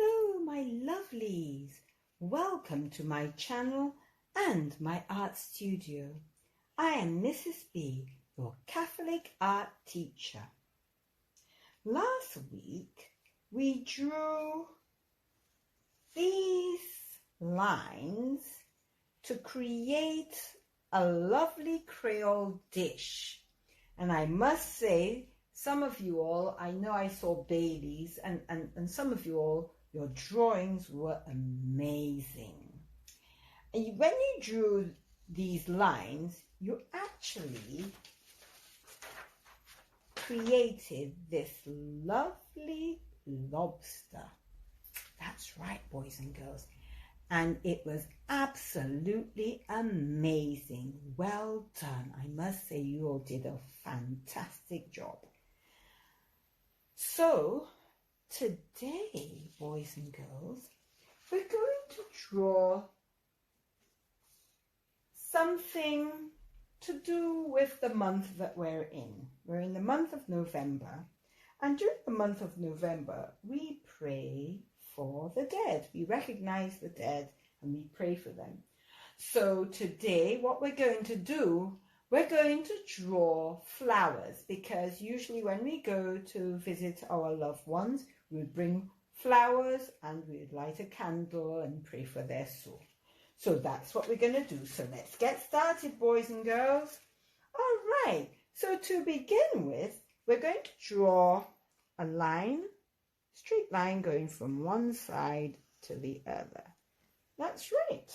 Hello, my lovelies. Welcome to my channel and my art studio. I am Mrs. B, your Catholic art teacher. Last week, we drew these lines to create a lovely Creole dish. And I must say, some of you all, I know I saw Bailey's, and some of you all, your drawings were amazing. And when you drew these lines, you actually created this lovely lobster. That's right, boys and girls. And it was absolutely amazing. Well done. I must say you all did a fantastic job. So today, boys and girls, we're going to draw something to do with the month that we're in. We're in the month of November, and during the month of November, we pray for the dead. We recognize the dead and we pray for them. So today, what we're going to do, we're going to draw flowers, because usually when we go to visit our loved ones, we bring flowers and we light a candle and pray for their soul. So that's what we're going to do. So let's get started, boys and girls. All right. So to begin with, we're going to draw a line, straight line going from one side to the other. That's right.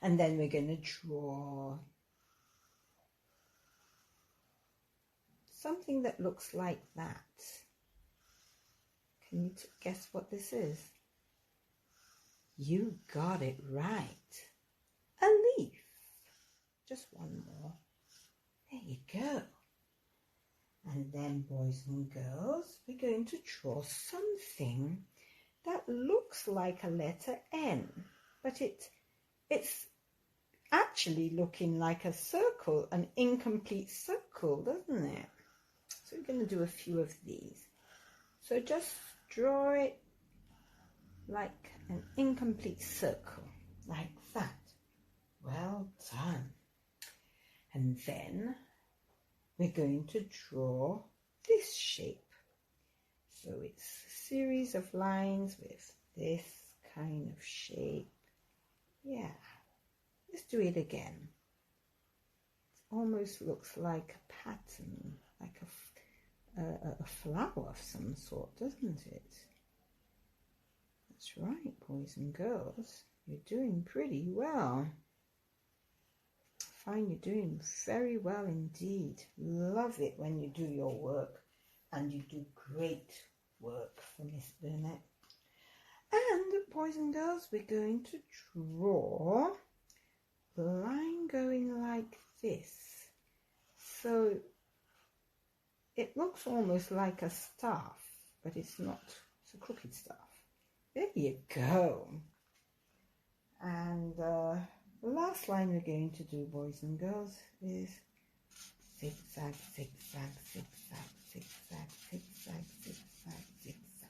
And then we're going to draw something that looks like that. Can you guess what this is? You got it right. A leaf. Just one more. There you go. And then, boys and girls, we're going to draw something that looks like a letter N, but it's actually looking like a circle, an incomplete circle, doesn't it? So we're going to do a few of these. So just draw it like an incomplete circle, like that. Well done. And then we're going to draw this shape. So it's a series of lines with this kind of shape. Yeah, let's do it again. It almost looks like a pattern, like a flower of some sort, doesn't it? That's right, boys and girls. You're doing pretty well. I find you're doing very well indeed. Love it when you do your work, and you do great work for Miss Burnett. And boys and girls, we're going to draw the line going like this. So it looks almost like a staff, but it's not. It's a crooked staff. There you go. And the last line we're going to do, boys and girls, is zigzag, zigzag, zigzag, zigzag, zigzag, zigzag, zigzag.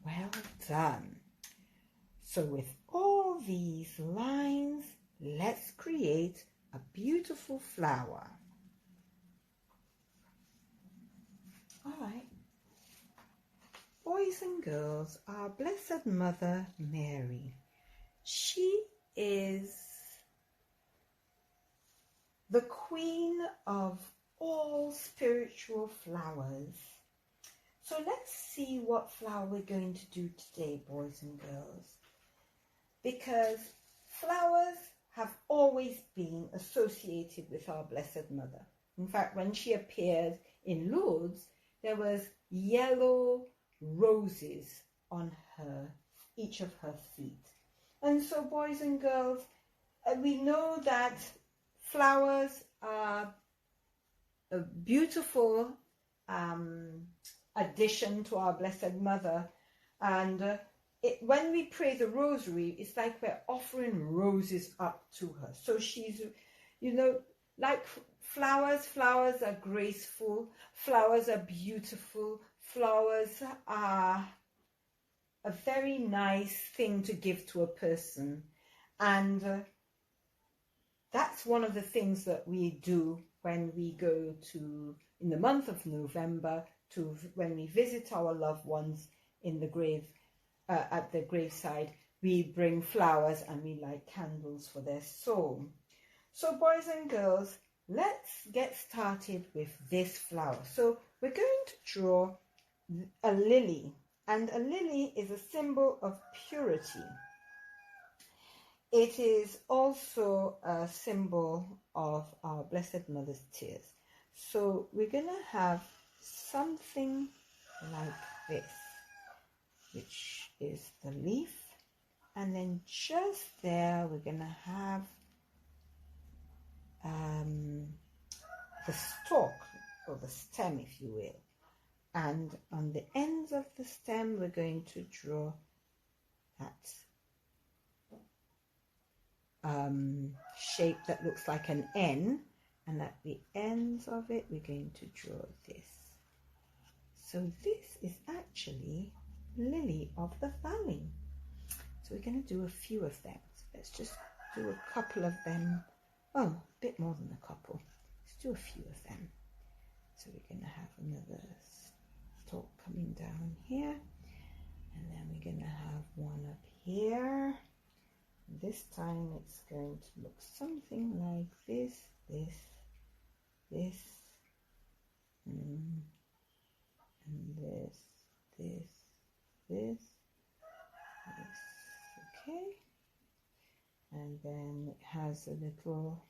Well done. So with all these lines, let's create a beautiful flower. All right. Boys and girls, our Blessed Mother Mary, she is the queen of all spiritual flowers. So let's see what flower we're going to do today, boys and girls. Because flowers have always been associated with our Blessed Mother. In fact, when she appeared in Lourdes, there was yellow roses on each of her feet. And so, boys and girls, we know that flowers are a beautiful addition to our Blessed Mother. And when we pray the rosary, it's like we're offering roses up to her. So she's, like flowers are graceful, flowers are beautiful, flowers are a very nice thing to give to a person. And that's one of the things that we do when we go to, in the month of November, to when we visit our loved ones in the grave, at the graveside. We bring flowers and we light candles for their soul. So boys and girls, let's get started with this flower. So we're going to draw a lily, and a lily is a symbol of purity. It is also a symbol of our Blessed Mother's tears. So we're going to have something like this, which is the leaf. And then just there, we're going to have the stalk, or the stem, if you will. And on the ends of the stem, we're going to draw that shape that looks like an N, and at the ends of it we're going to draw this. So this is actually lily of the valley. So we're going to do a few of them. So let's just do a couple of them. Oh, a bit more than a couple. Let's do a few of them. So we're going to have another stalk coming down here, and then we're going to have one up here. This time it's going to look something like this, this, this, and this, this, this, okay. And then it has a little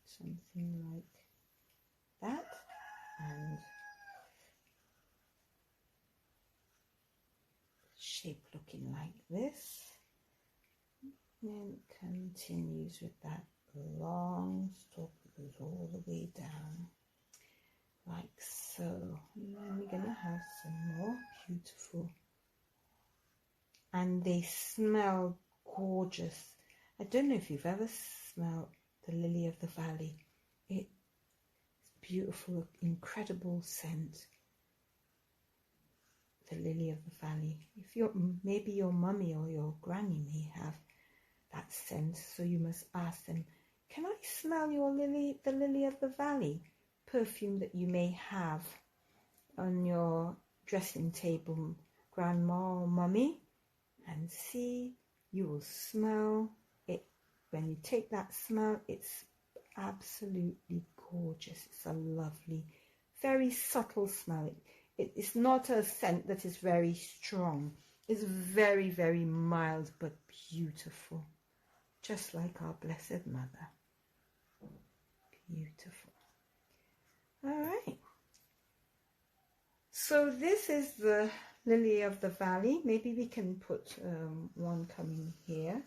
something like that. And shape looking like this, and then it continues with that long stalk that goes all the way down like so. And then we're going to have some more beautiful, and they smell gorgeous. I don't know if you've ever smelled the lily of the valley. It's beautiful, incredible scent. The lily of the valley. If maybe your mummy or your granny may have that scent, so you must ask them, can I smell your lily, the lily of the valley perfume that you may have on your dressing table, grandma or mummy? And see, you will smell it. When you take that smell, it's absolutely gorgeous. It's a lovely, very subtle smell. It's not a scent that is very strong. It's very, very mild but beautiful, just like our Blessed Mother. Beautiful. All right. So this is the lily of the valley. Maybe we can put one coming here.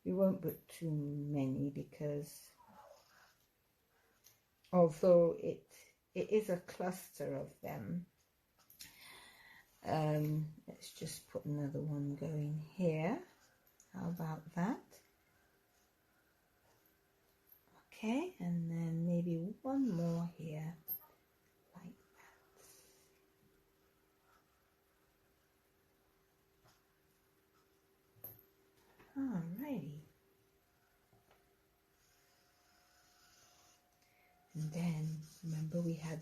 We won't put too many because although it is a cluster of them, let's just put another one going here. How about that? Okay, and then maybe one more here like that. Alrighty. And then remember we had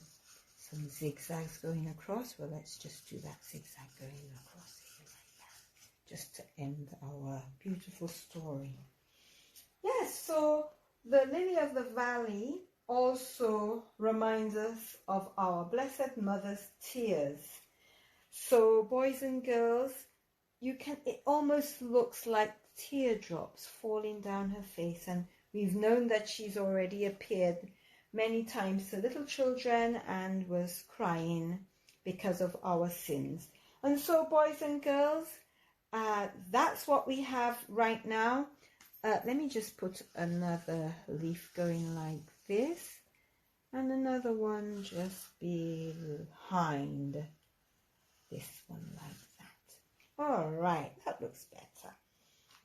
some zigzags going across. Well, let's just do that zigzag going across here like that, just to end our beautiful story. Yes, so the lily of the valley also reminds us of our Blessed Mother's tears. So boys and girls, it almost looks like teardrops falling down her face, and we've known that she's already appeared many times to little children and was crying because of our sins. And so boys and girls, that's what we have right now. Let me just put another leaf going like this, and another one just behind this one like that. All right, that looks better.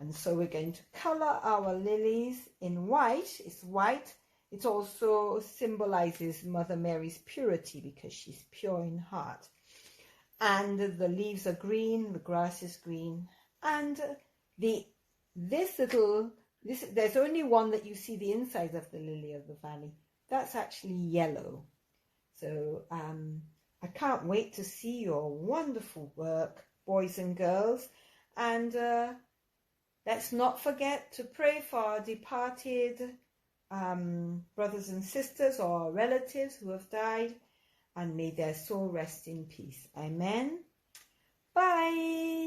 And so we're going to color our lilies in white. It's white It also symbolizes Mother Mary's purity because she's pure in heart. And the leaves are green, the grass is green, and there's only one that you see the inside of the lily of the valley. That's actually yellow. So I can't wait to see your wonderful work, boys and girls. And let's not forget to pray for our departed brothers and sisters or relatives who have died, and may their soul rest in peace. Amen. Bye.